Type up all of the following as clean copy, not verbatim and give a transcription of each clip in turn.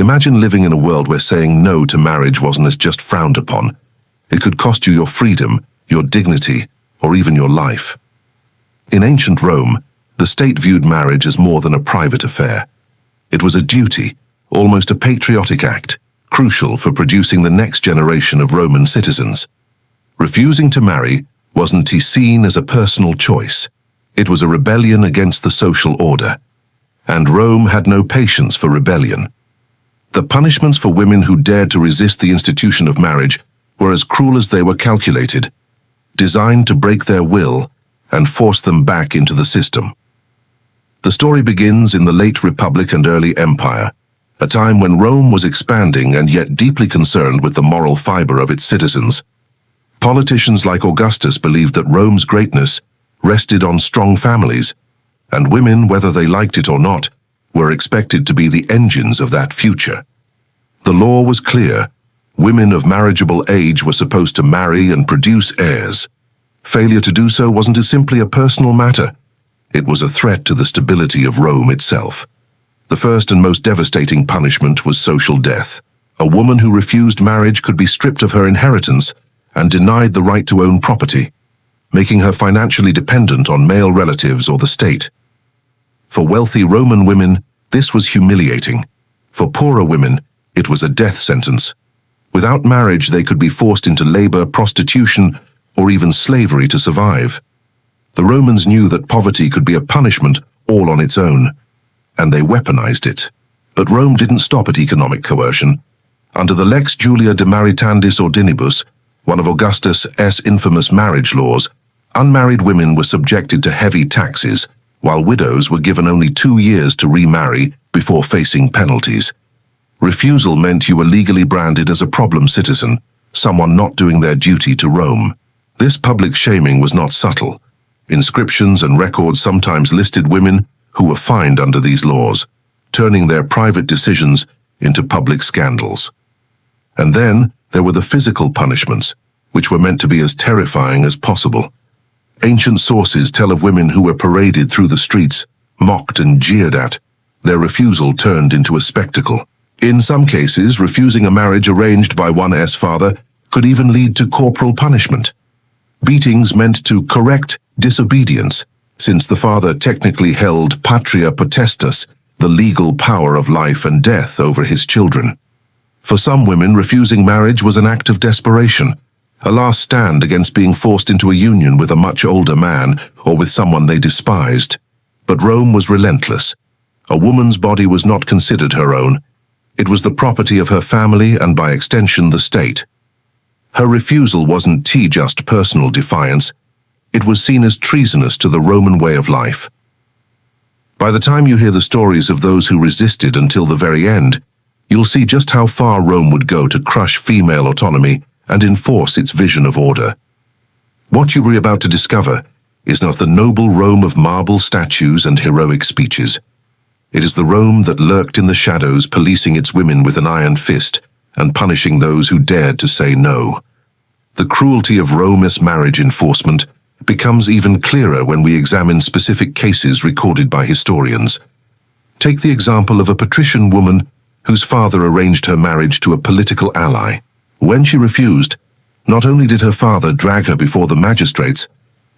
Imagine living in a world where saying no to marriage wasn't just frowned upon. It could cost you your freedom, your dignity, or even your life. In ancient Rome, the state viewed marriage as more than a private affair. It was a duty, almost a patriotic act, crucial for producing the next generation of Roman citizens. Refusing to marry wasn't seen as a personal choice. It was a rebellion against the social order. And Rome had no patience for rebellion. The punishments for women who dared to resist the institution of marriage were as cruel as they were calculated, designed to break their will and force them back into the system. The story begins in the late Republic and early Empire, a time when Rome was expanding and yet deeply concerned with the moral fiber of its citizens. Politicians like Augustus believed that Rome's greatness rested on strong families, and women, whether they liked it or not, were expected to be the engines of that future. The law was clear. Women of marriageable age were supposed to marry and produce heirs. Failure to do so wasn't simply a personal matter. It was a threat to the stability of Rome itself. The first and most devastating punishment was social death. A woman who refused marriage could be stripped of her inheritance and denied the right to own property, making her financially dependent on male relatives or the state. For wealthy Roman women, this was humiliating. For poorer women, it was a death sentence. Without marriage, they could be forced into labor, prostitution, or even slavery to survive. The Romans knew that poverty could be a punishment all on its own, and they weaponized it. But Rome didn't stop at economic coercion. Under the Lex Julia de Maritandis Ordinibus, one of Augustus' infamous marriage laws, unmarried women were subjected to heavy taxes, while widows were given only 2 years to remarry before facing penalties. Refusal meant you were legally branded as a problem citizen, someone not doing their duty to Rome. This public shaming was not subtle. Inscriptions and records sometimes listed women who were fined under these laws, turning their private decisions into public scandals. And then there were the physical punishments, which were meant to be as terrifying as possible. Ancient sources tell of women who were paraded through the streets, mocked and jeered at. Their refusal turned into a spectacle. In some cases, refusing a marriage arranged by one's father could even lead to corporal punishment. Beatings meant to correct disobedience, since the father technically held patria potestas, the legal power of life and death over his children. For some women, refusing marriage was an act of desperation, a last stand against being forced into a union with a much older man or with someone they despised. But Rome was relentless. A woman's body was not considered her own. It was the property of her family and, by extension, the state. Her refusal wasn't just personal defiance. It was seen as treasonous to the Roman way of life. By the time you hear the stories of those who resisted until the very end, you'll see just how far Rome would go to crush female autonomy and enforce its vision of order. What you are about to discover is not the noble Rome of marble statues and heroic speeches. It is the Rome that lurked in the shadows, policing its women with an iron fist and punishing those who dared to say no. The cruelty of Rome's marriage enforcement becomes even clearer when we examine specific cases recorded by historians. Take the example of a patrician woman whose father arranged her marriage to a political ally. When she refused, not only did her father drag her before the magistrates,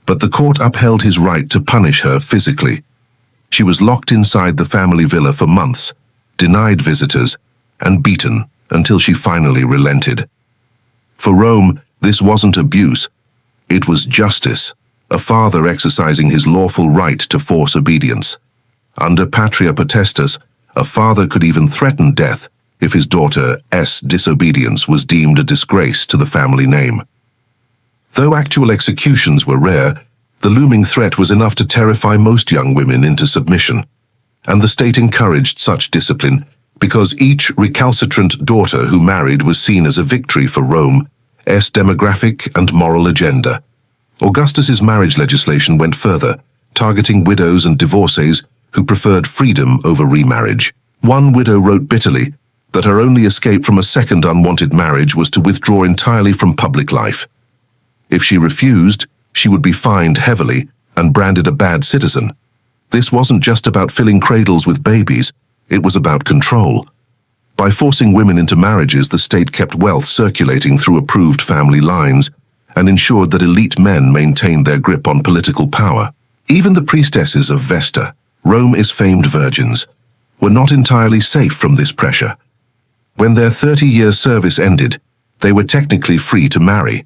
but the court upheld his right to punish her physically. She was locked inside the family villa for months, denied visitors, and beaten until she finally relented. For Rome, this wasn't abuse. It was justice, a father exercising his lawful right to force obedience. Under patria potestas, a father could even threaten death if his daughter's disobedience was deemed a disgrace to the family name. Though actual executions were rare, the looming threat was enough to terrify most young women into submission, and the state encouraged such discipline because each recalcitrant daughter who married was seen as a victory for Rome's demographic and moral agenda. Augustus's marriage legislation went further, targeting widows and divorcees who preferred freedom over remarriage. One widow wrote bitterly that her only escape from a second unwanted marriage was to withdraw entirely from public life. If she refused, she would be fined heavily and branded a bad citizen. This wasn't just about filling cradles with babies, it was about control. By forcing women into marriages, the state kept wealth circulating through approved family lines and ensured that elite men maintained their grip on political power. Even the priestesses of Vesta, Rome's famed virgins, were not entirely safe from this pressure. When their 30-year service ended, they were technically free to marry,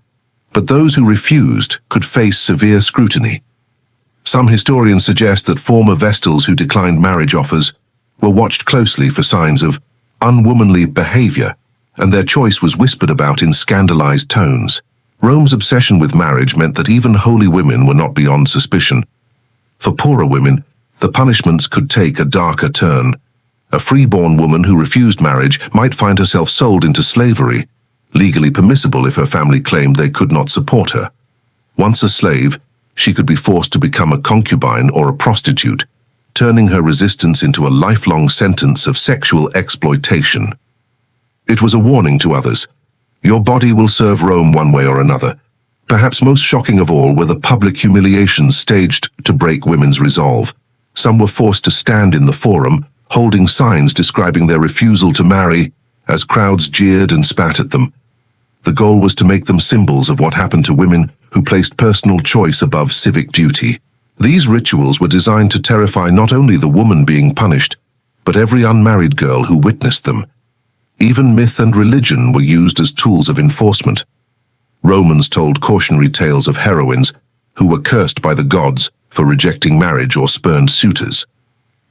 but those who refused could face severe scrutiny. Some historians suggest that former Vestals who declined marriage offers were watched closely for signs of unwomanly behavior, and their choice was whispered about in scandalized tones. Rome's obsession with marriage meant that even holy women were not beyond suspicion. For poorer women, the punishments could take a darker turn. A freeborn woman who refused marriage might find herself sold into slavery, legally permissible if her family claimed they could not support her. Once a slave, she could be forced to become a concubine or a prostitute, turning her resistance into a lifelong sentence of sexual exploitation. It was a warning to others. Your body will serve Rome one way or another. Perhaps most shocking of all were the public humiliations staged to break women's resolve. Some were forced to stand in the forum, holding signs describing their refusal to marry, as crowds jeered and spat at them. The goal was to make them symbols of what happened to women who placed personal choice above civic duty. These rituals were designed to terrify not only the woman being punished, but every unmarried girl who witnessed them. Even myth and religion were used as tools of enforcement. Romans told cautionary tales of heroines who were cursed by the gods for rejecting marriage or spurned suitors.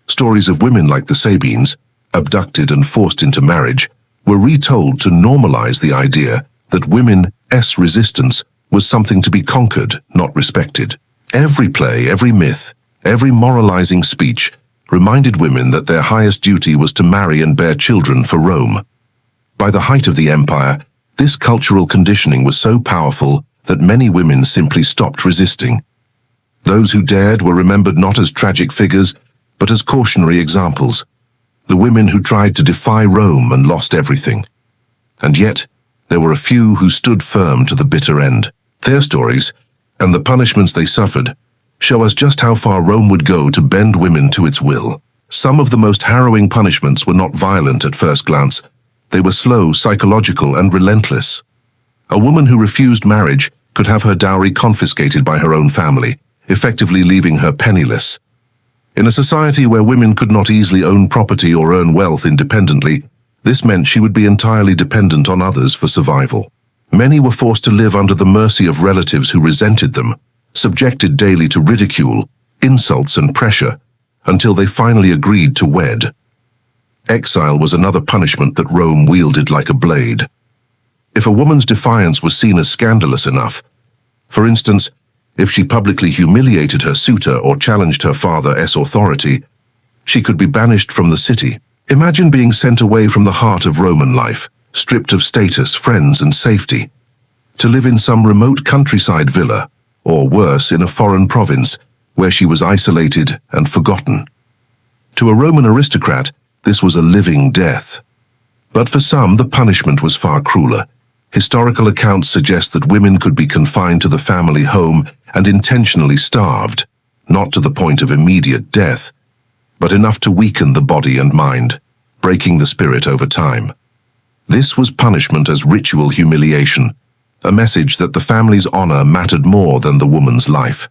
Stories of women like the Sabines, abducted and forced into marriage, were retold to normalize the idea that women's resistance was something to be conquered, not respected. Every play, every myth, every moralizing speech reminded women that their highest duty was to marry and bear children for Rome. By the height of the empire, this cultural conditioning was so powerful that many women simply stopped resisting. Those who dared were remembered not as tragic figures, but as cautionary examples. The women who tried to defy Rome and lost everything. And yet, there were a few who stood firm to the bitter end. Their stories, and the punishments they suffered, show us just how far Rome would go to bend women to its will. Some of the most harrowing punishments were not violent at first glance. They were slow, psychological, and relentless. A woman who refused marriage could have her dowry confiscated by her own family, effectively leaving her penniless. In a society where women could not easily own property or earn wealth independently, this meant she would be entirely dependent on others for survival. Many were forced to live under the mercy of relatives who resented them, subjected daily to ridicule, insults, and pressure, until they finally agreed to wed. Exile was another punishment that Rome wielded like a blade. If a woman's defiance was seen as scandalous enough, for instance, if she publicly humiliated her suitor or challenged her father's authority, she could be banished from the city. Imagine being sent away from the heart of Roman life, stripped of status, friends, and safety, to live in some remote countryside villa, or worse, in a foreign province, where she was isolated and forgotten. To a Roman aristocrat, this was a living death. But for some, the punishment was far crueler. Historical accounts suggest that women could be confined to the family home and intentionally starved, not to the point of immediate death, but enough to weaken the body and mind, breaking the spirit over time. This was punishment as ritual humiliation, a message that the family's honor mattered more than the woman's life.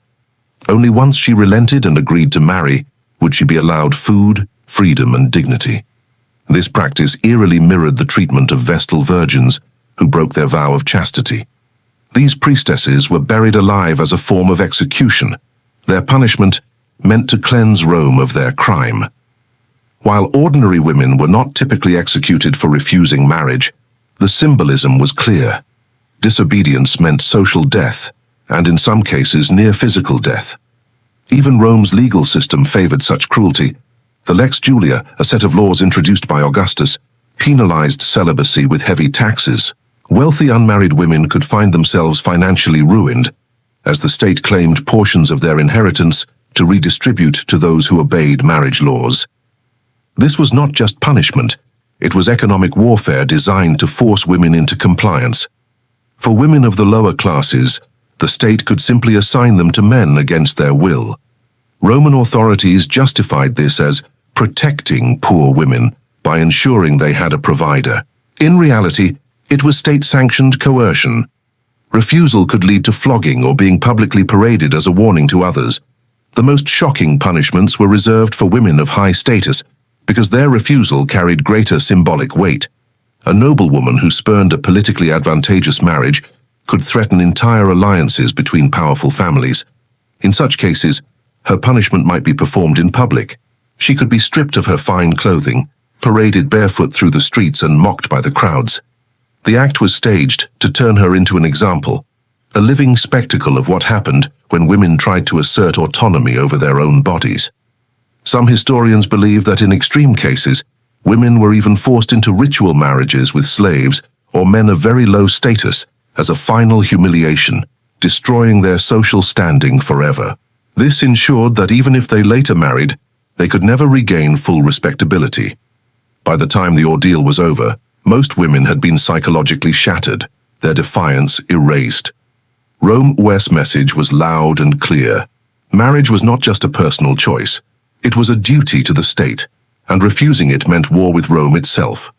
Only once she relented and agreed to marry would she be allowed food, freedom, and dignity. This practice eerily mirrored the treatment of Vestal virgins who broke their vow of chastity. These priestesses were buried alive as a form of execution, their punishment meant to cleanse Rome of their crime. While ordinary women were not typically executed for refusing marriage, the symbolism was clear. Disobedience meant social death, and in some cases near physical death. Even Rome's legal system favored such cruelty. The Lex Julia, a set of laws introduced by Augustus, penalized celibacy with heavy taxes. Wealthy unmarried women could find themselves financially ruined, as the state claimed portions of their inheritance to redistribute to those who obeyed marriage laws. This was not just punishment, it was economic warfare designed to force women into compliance. For women of the lower classes, the state could simply assign them to men against their will. Roman authorities justified this as protecting poor women by ensuring they had a provider. In reality, it was state-sanctioned coercion. Refusal could lead to flogging or being publicly paraded as a warning to others. The most shocking punishments were reserved for women of high status because their refusal carried greater symbolic weight. A noblewoman who spurned a politically advantageous marriage could threaten entire alliances between powerful families. In such cases, her punishment might be performed in public. She could be stripped of her fine clothing, paraded barefoot through the streets and mocked by the crowds. The act was staged to turn her into an example, a living spectacle of what happened when women tried to assert autonomy over their own bodies. Some historians believe that in extreme cases, women were even forced into ritual marriages with slaves or men of very low status as a final humiliation, destroying their social standing forever. This ensured that even if they later married, they could never regain full respectability. By the time the ordeal was over, most women had been psychologically shattered, their defiance erased. Rome's message was loud and clear. Marriage was not just a personal choice. It was a duty to the state, and refusing it meant war with Rome itself.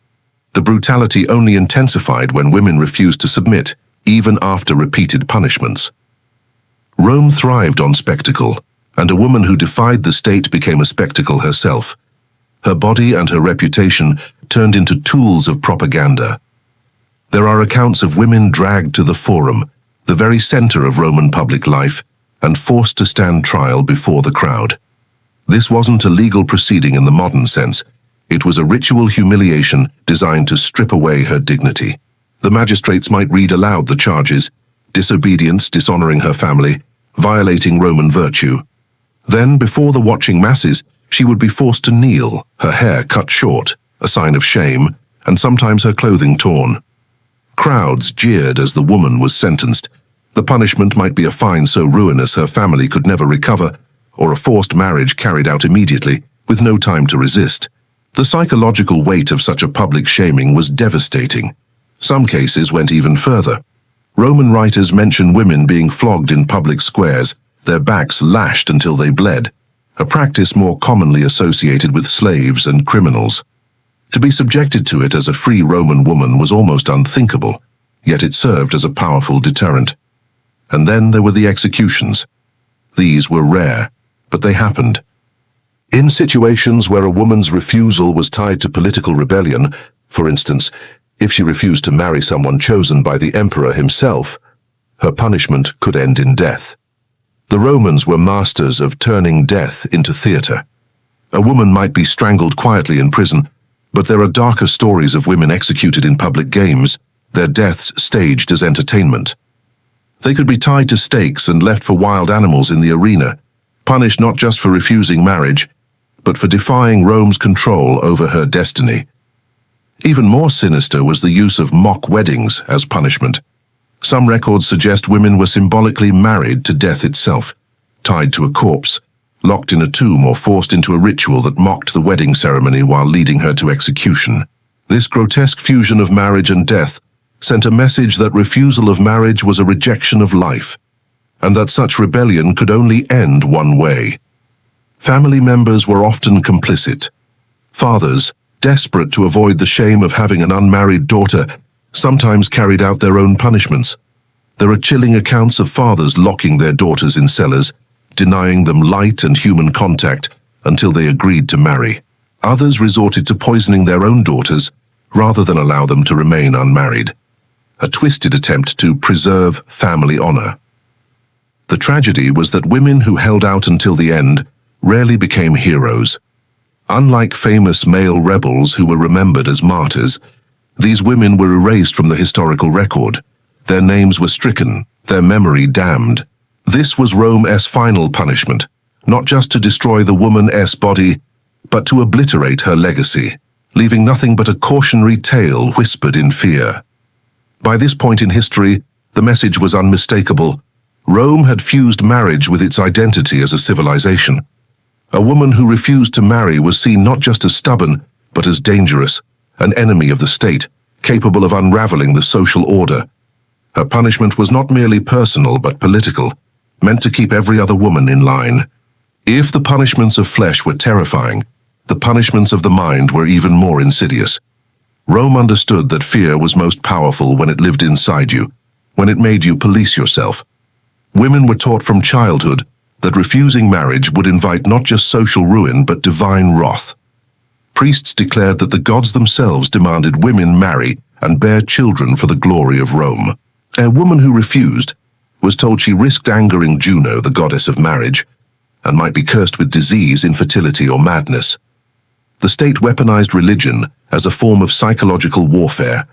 The brutality only intensified when women refused to submit, even after repeated punishments. Rome thrived on spectacle, and a woman who defied the state became a spectacle herself. Her body and her reputation turned into tools of propaganda. There are accounts of women dragged to the Forum, the very center of Roman public life, and forced to stand trial before the crowd. This wasn't a legal proceeding in the modern sense. It was a ritual humiliation designed to strip away her dignity. The magistrates might read aloud the charges: disobedience, dishonoring her family, violating Roman virtue. Then, before the watching masses, she would be forced to kneel, her hair cut short, a sign of shame, and sometimes her clothing torn. Crowds jeered as the woman was sentenced. The punishment might be a fine so ruinous her family could never recover, or a forced marriage carried out immediately, with no time to resist. The psychological weight of such a public shaming was devastating. Some cases went even further. Roman writers mention women being flogged in public squares, their backs lashed until they bled, a practice more commonly associated with slaves and criminals. To be subjected to it as a free Roman woman was almost unthinkable, yet it served as a powerful deterrent. And then there were the executions. These were rare, but they happened. In situations where a woman's refusal was tied to political rebellion, for instance, if she refused to marry someone chosen by the emperor himself, her punishment could end in death. The Romans were masters of turning death into theater. A woman might be strangled quietly in prison, but there are darker stories of women executed in public games, their deaths staged as entertainment. They could be tied to stakes and left for wild animals in the arena, punished not just for refusing marriage, but for defying Rome's control over her destiny. Even more sinister was the use of mock weddings as punishment. Some records suggest women were symbolically married to death itself, tied to a corpse, locked in a tomb or forced into a ritual that mocked the wedding ceremony while leading her to execution. This grotesque fusion of marriage and death sent a message that refusal of marriage was a rejection of life, and that such rebellion could only end one way. Family members were often complicit. Fathers, desperate to avoid the shame of having an unmarried daughter, sometimes carried out their own punishments. There are chilling accounts of fathers locking their daughters in cellars, denying them light and human contact until they agreed to marry. Others resorted to poisoning their own daughters rather than allow them to remain unmarried, a twisted attempt to preserve family honor. The tragedy was that women who held out until the end rarely became heroes. Unlike famous male rebels who were remembered as martyrs, these women were erased from the historical record. Their names were stricken, their memory damned. This was Rome's final punishment, not just to destroy the woman's body, but to obliterate her legacy, leaving nothing but a cautionary tale whispered in fear. By this point in history, the message was unmistakable. Rome had fused marriage with its identity as a civilization. A woman who refused to marry was seen not just as stubborn, but as dangerous, an enemy of the state, capable of unraveling the social order. Her punishment was not merely personal but political, meant to keep every other woman in line. If the punishments of flesh were terrifying, The punishments of the mind were even more insidious. Rome understood that fear was most powerful when it lived inside you, when it made you police yourself. Women were taught from childhood that refusing marriage would invite not just social ruin but divine wrath. Priests declared that the gods themselves demanded women marry and bear children for the glory of Rome. A woman who refused was told she risked angering Juno, the goddess of marriage, and might be cursed with disease, infertility, or madness. The state weaponized religion as a form of psychological warfare.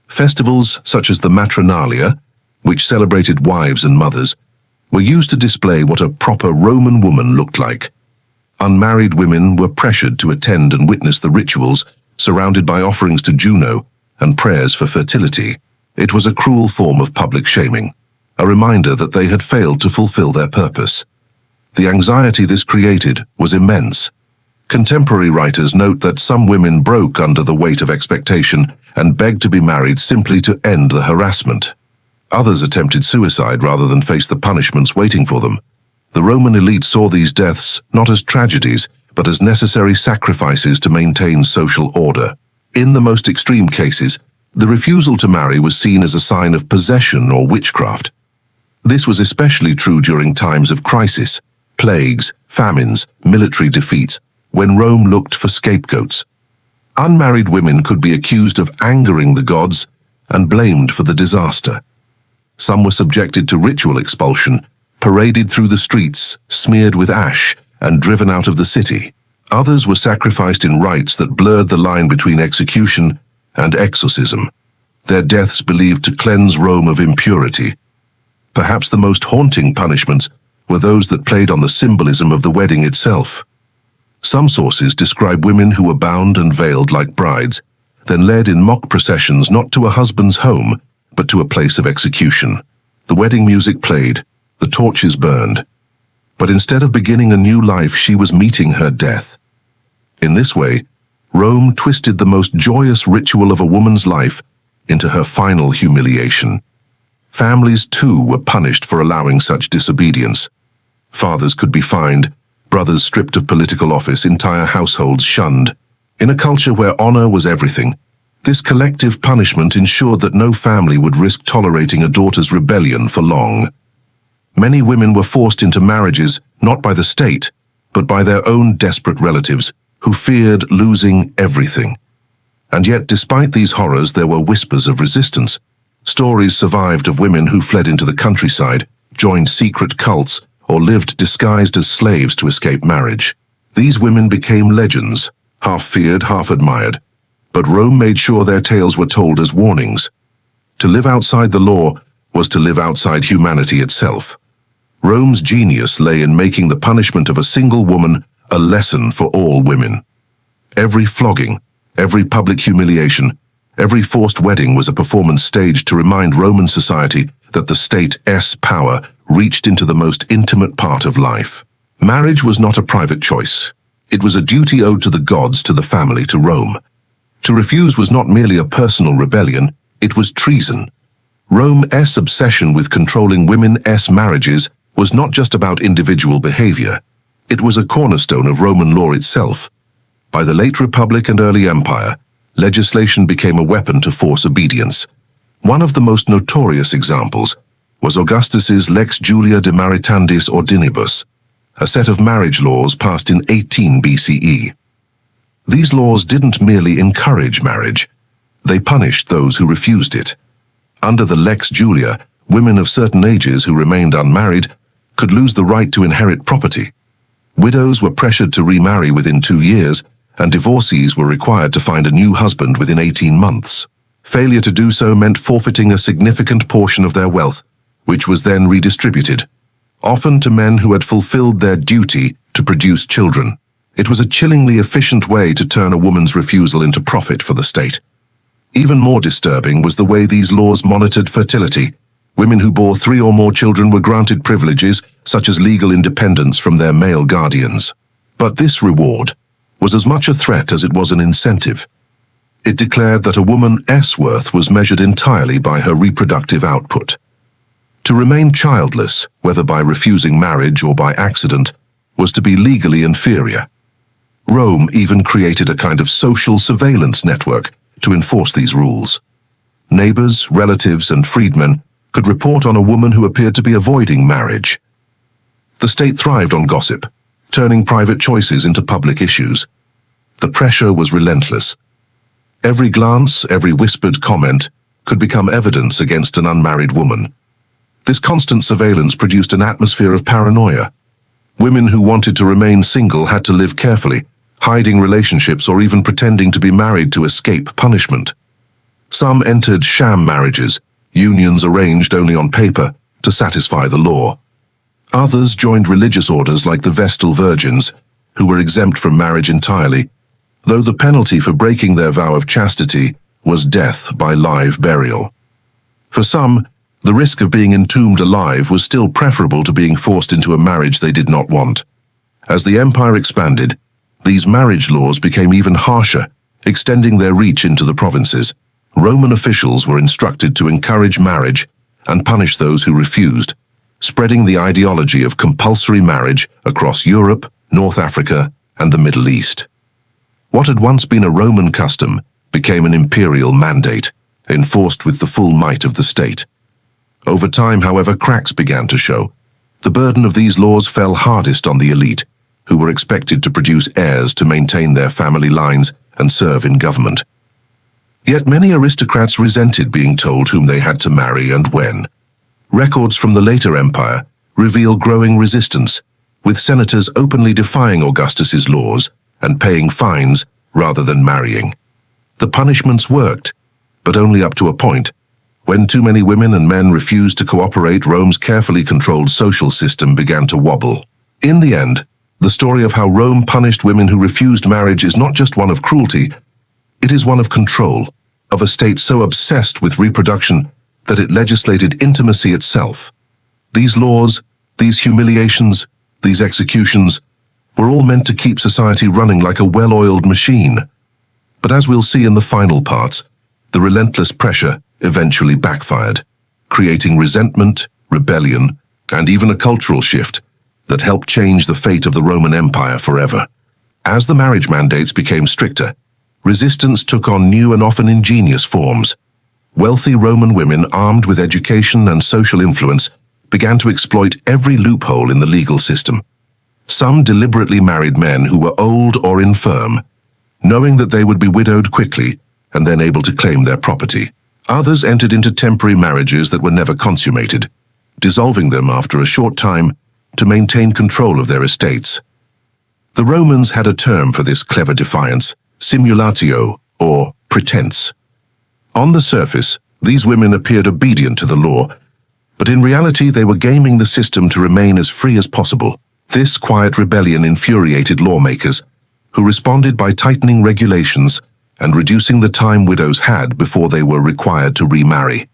Festivals such as the Matronalia, which celebrated wives and mothers, were used to display what a proper Roman woman looked like. Unmarried women were pressured to attend and witness the rituals, surrounded by offerings to Juno and prayers for fertility. It was a cruel form of public shaming, a reminder that they had failed to fulfill their purpose. The anxiety this created was immense. Contemporary writers note that some women broke under the weight of expectation and begged to be married simply to end the harassment. Others attempted suicide rather than face the punishments waiting for them. The Roman elite saw these deaths not as tragedies, but as necessary sacrifices to maintain social order. In the most extreme cases, the refusal to marry was seen as a sign of possession or witchcraft. This was especially true during times of crisis, plagues, famines, military defeats, when Rome looked for scapegoats. Unmarried women could be accused of angering the gods and blamed for the disaster. Some were subjected to ritual expulsion, paraded through the streets, smeared with ash, and driven out of the city. Others were sacrificed in rites that blurred the line between execution and exorcism, their deaths believed to cleanse Rome of impurity. Perhaps the most haunting punishments were those that played on the symbolism of the wedding itself. Some sources describe women who were bound and veiled like brides, then led in mock processions not to a husband's home, but to a place of execution. The wedding music played, the torches burned, but instead of beginning a new life, she was meeting her death. In this way, Rome twisted the most joyous ritual of a woman's life into her final humiliation. Families, too, were punished for allowing such disobedience. Fathers could be fined, brothers stripped of political office, entire households shunned. In a culture where honor was everything, this collective punishment ensured that no family would risk tolerating a daughter's rebellion for long. Many women were forced into marriages not by the state, but by their own desperate relatives, who feared losing everything. And yet, despite these horrors, there were whispers of resistance. Stories survived of women who fled into the countryside, joined secret cults, or lived disguised as slaves to escape marriage. These women became legends, half feared, half admired, but Rome made sure their tales were told as warnings. To live outside the law was to live outside humanity itself. Rome's genius lay in making the punishment of a single woman a lesson for all women. Every flogging, every public humiliation, every forced wedding was a performance staged to remind Roman society that the state's power reached into the most intimate part of life. Marriage was not a private choice. It was a duty owed to the gods, to the family, to Rome. To refuse was not merely a personal rebellion, it was treason. Rome's obsession with controlling women's marriages was not just about individual behavior. It was a cornerstone of Roman law itself. By the late Republic and early Empire, legislation became a weapon to force obedience. One of the most notorious examples was Augustus's Lex Julia de Maritandis Ordinibus, a set of marriage laws passed in 18 BCE. These laws didn't merely encourage marriage, they punished those who refused it. Under the Lex Julia, women of certain ages who remained unmarried could lose the right to inherit property. Widows were pressured to remarry within 2 years, and divorcees were required to find a new husband within 18 months. Failure to do so meant forfeiting a significant portion of their wealth, which was then redistributed, often to men who had fulfilled their duty to produce children. It was a chillingly efficient way to turn a woman's refusal into profit for the state. Even more disturbing was the way these laws monitored fertility. Women who bore 3 or more children were granted privileges, such as legal independence from their male guardians. But this reward was as much a threat as it was an incentive. It declared that a woman's worth was measured entirely by her reproductive output. To remain childless, whether by refusing marriage or by accident, was to be legally inferior. Rome even created a kind of social surveillance network to enforce these rules. Neighbors, relatives, and freedmen could report on a woman who appeared to be avoiding marriage. The state thrived on gossip, turning private choices into public issues. The pressure was relentless. Every glance, every whispered comment could become evidence against an unmarried woman. This constant surveillance produced an atmosphere of paranoia. Women who wanted to remain single had to live carefully, hiding relationships or even pretending to be married to escape punishment. Some entered sham marriages, unions arranged only on paper, to satisfy the law. Others joined religious orders like the Vestal Virgins, who were exempt from marriage entirely, though the penalty for breaking their vow of chastity was death by live burial. For some, the risk of being entombed alive was still preferable to being forced into a marriage they did not want. As the empire expanded, these marriage laws became even harsher, extending their reach into the provinces. Roman officials were instructed to encourage marriage and punish those who refused, spreading the ideology of compulsory marriage across Europe, North Africa, and the Middle East. What had once been a Roman custom became an imperial mandate, enforced with the full might of the state. Over time, however, cracks began to show. The burden of these laws fell hardest on the elite, who were expected to produce heirs to maintain their family lines and serve in government. Yet many aristocrats resented being told whom they had to marry and when. Records from the later empire reveal growing resistance, with senators openly defying Augustus's laws and paying fines rather than marrying. The punishments worked, but only up to a point. When too many women and men refused to cooperate, Rome's carefully controlled social system began to wobble. In the end, the story of how Rome punished women who refused marriage is not just one of cruelty, it is one of control, of a state so obsessed with reproduction that it legislated intimacy itself. These laws, these humiliations, these executions, were all meant to keep society running like a well-oiled machine. But as we'll see in the final parts, the relentless pressure eventually backfired, creating resentment, rebellion, and even a cultural shift that helped change the fate of the Roman Empire forever. As the marriage mandates became stricter, resistance took on new and often ingenious forms. Wealthy Roman women, armed with education and social influence, began to exploit every loophole in the legal system. Some deliberately married men who were old or infirm, knowing that they would be widowed quickly and then able to claim their property. Others entered into temporary marriages that were never consummated, dissolving them after a short time to maintain control of their estates. The Romans had a term for this clever defiance, simulatio, or pretense. On the surface, these women appeared obedient to the law, but in reality they were gaming the system to remain as free as possible. This quiet rebellion infuriated lawmakers, who responded by tightening regulations and reducing the time widows had before they were required to remarry.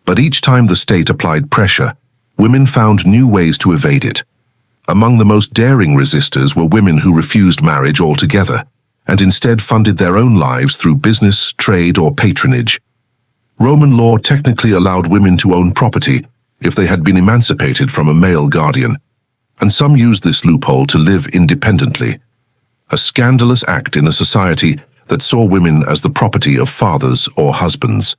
But each time the state applied pressure, women found new ways to evade it. Among the most daring resistors were women who refused marriage altogether and instead funded their own lives through business, trade, or patronage. Roman law technically allowed women to own property if they had been emancipated from a male guardian, and some used this loophole to live independently, a scandalous act in a society that saw women as the property of fathers or husbands.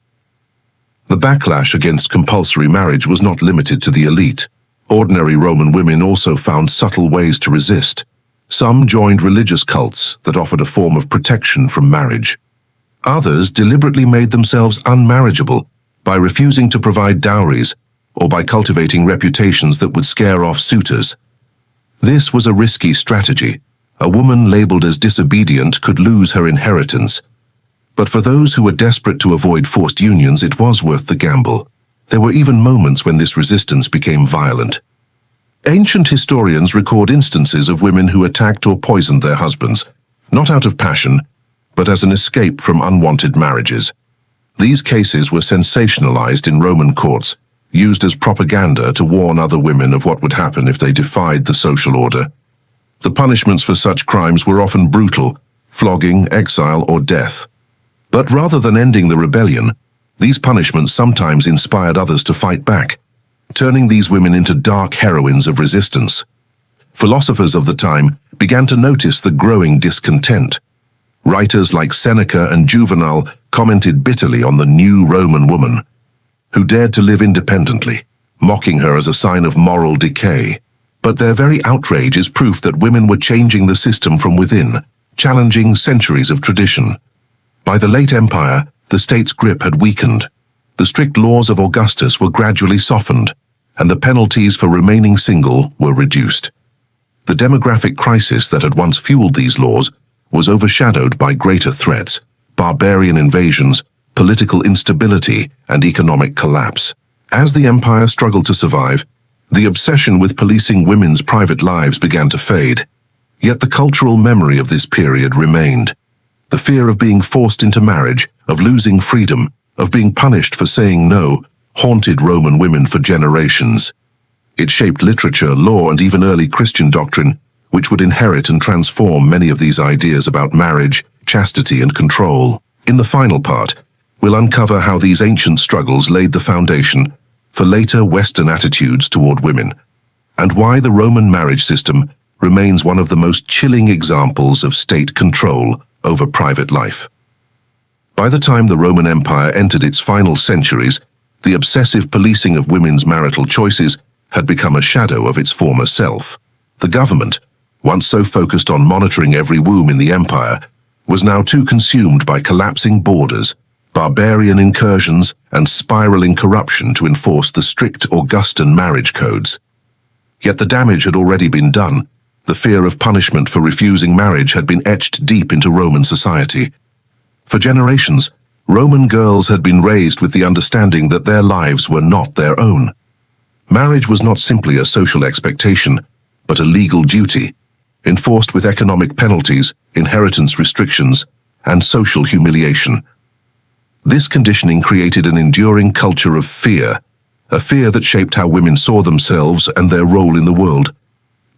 The backlash against compulsory marriage was not limited to the elite. Ordinary Roman women also found subtle ways to resist. Some joined religious cults that offered a form of protection from marriage. Others deliberately made themselves unmarriageable by refusing to provide dowries or by cultivating reputations that would scare off suitors. This was a risky strategy. A woman labeled as disobedient could lose her inheritance. But for those who were desperate to avoid forced unions, it was worth the gamble. There were even moments when this resistance became violent. Ancient historians record instances of women who attacked or poisoned their husbands, not out of passion, but as an escape from unwanted marriages. These cases were sensationalized in Roman courts, used as propaganda to warn other women of what would happen if they defied the social order. The punishments for such crimes were often brutal, flogging, exile, or death. But rather than ending the rebellion, these punishments sometimes inspired others to fight back, turning these women into dark heroines of resistance. philosophers of the time began to notice the growing discontent. Writers like Seneca and Juvenal commented bitterly on the new Roman woman, who dared to live independently, mocking her as a sign of moral decay. But their very outrage is proof that women were changing the system from within, challenging centuries of tradition. By the late Empire, the state's grip had weakened. The strict laws of Augustus were gradually softened, and the penalties for remaining single were reduced. The demographic crisis that had once fueled these laws was overshadowed by greater threats, barbarian invasions, political instability, and economic collapse. As the empire struggled to survive, the obsession with policing women's private lives began to fade. Yet the cultural memory of this period remained. The fear of being forced into marriage, of losing freedom, of being punished for saying no, haunted Roman women for generations. It shaped literature, law, and even early Christian doctrine, which would inherit and transform many of these ideas about marriage, chastity, and control. In the final part, we'll uncover how these ancient struggles laid the foundation for later Western attitudes toward women, and why the Roman marriage system remains one of the most chilling examples of state control over private life. By the time the Roman Empire entered its final centuries, the obsessive policing of women's marital choices had become a shadow of its former self. The government, once so focused on monitoring every womb in the empire, was now too consumed by collapsing borders, barbarian incursions, and spiraling corruption to enforce the strict Augustan marriage codes. Yet the damage had already been done. The fear of punishment for refusing marriage had been etched deep into Roman society. For generations, Roman girls had been raised with the understanding that their lives were not their own. Marriage was not simply a social expectation, but a legal duty, enforced with economic penalties, inheritance restrictions, and social humiliation. This conditioning created an enduring culture of fear, a fear that shaped how women saw themselves and their role in the world.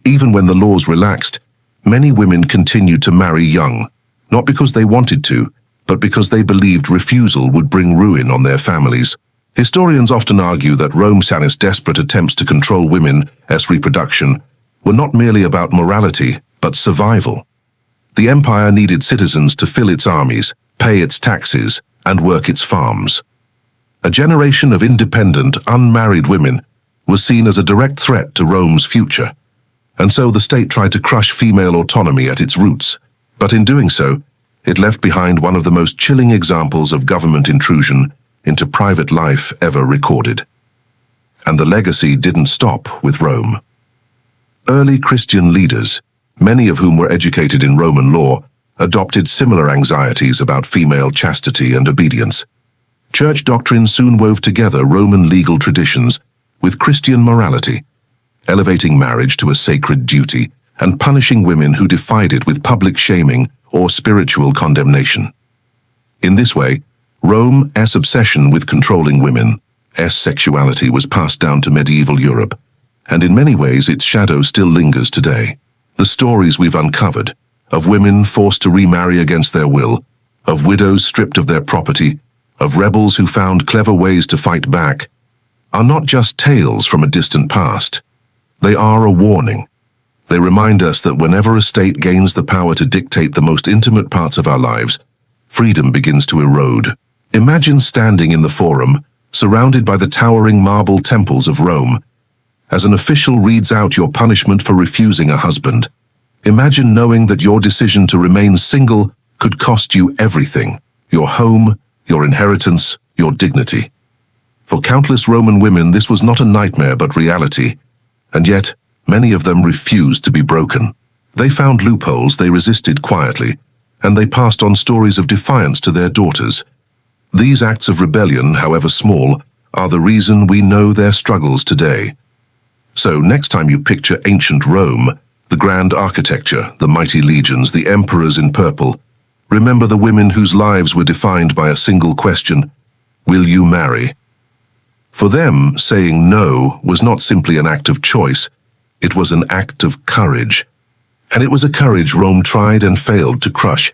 Even when the laws relaxed, many women continued to marry young, not because they wanted to, but because they believed refusal would bring ruin on their families. Historians often argue that Rome's desperate attempts to control women's reproduction were not merely about morality, but survival. The empire needed citizens to fill its armies, pay its taxes, and work its farms. A generation of independent, unmarried women was seen as a direct threat to Rome's future, and so the state tried to crush female autonomy at its roots. But in doing so, it left behind one of the most chilling examples of government intrusion into private life ever recorded. And the legacy didn't stop with Rome. Early Christian leaders, many of whom were educated in Roman law, adopted similar anxieties about female chastity and obedience. Church doctrine soon wove together Roman legal traditions with Christian morality, elevating marriage to a sacred duty and punishing women who defied it with public shaming or spiritual condemnation. In this way, Rome's obsession with controlling women's sexuality was passed down to medieval Europe, and in many ways its shadow still lingers today. The stories we've uncovered, of women forced to remarry against their will, of widows stripped of their property, of rebels who found clever ways to fight back, are not just tales from a distant past. They are a warning. They remind us that whenever a state gains the power to dictate the most intimate parts of our lives, freedom begins to erode. Imagine standing in the Forum, surrounded by the towering marble temples of Rome, as an official reads out your punishment for refusing a husband. Imagine knowing that your decision to remain single could cost you everything: your home, your inheritance, your dignity. For countless Roman women, this was not a nightmare but reality, and yet many of them refused to be broken. They found loopholes, they resisted quietly, and they passed on stories of defiance to their daughters. These acts of rebellion, however small, are the reason we know their struggles today. So next time you picture ancient Rome, the grand architecture, the mighty legions, the emperors in purple, remember the women whose lives were defined by a single question: will you marry? For them, saying no was not simply an act of choice, it was an act of courage. And it was a courage Rome tried and failed to crush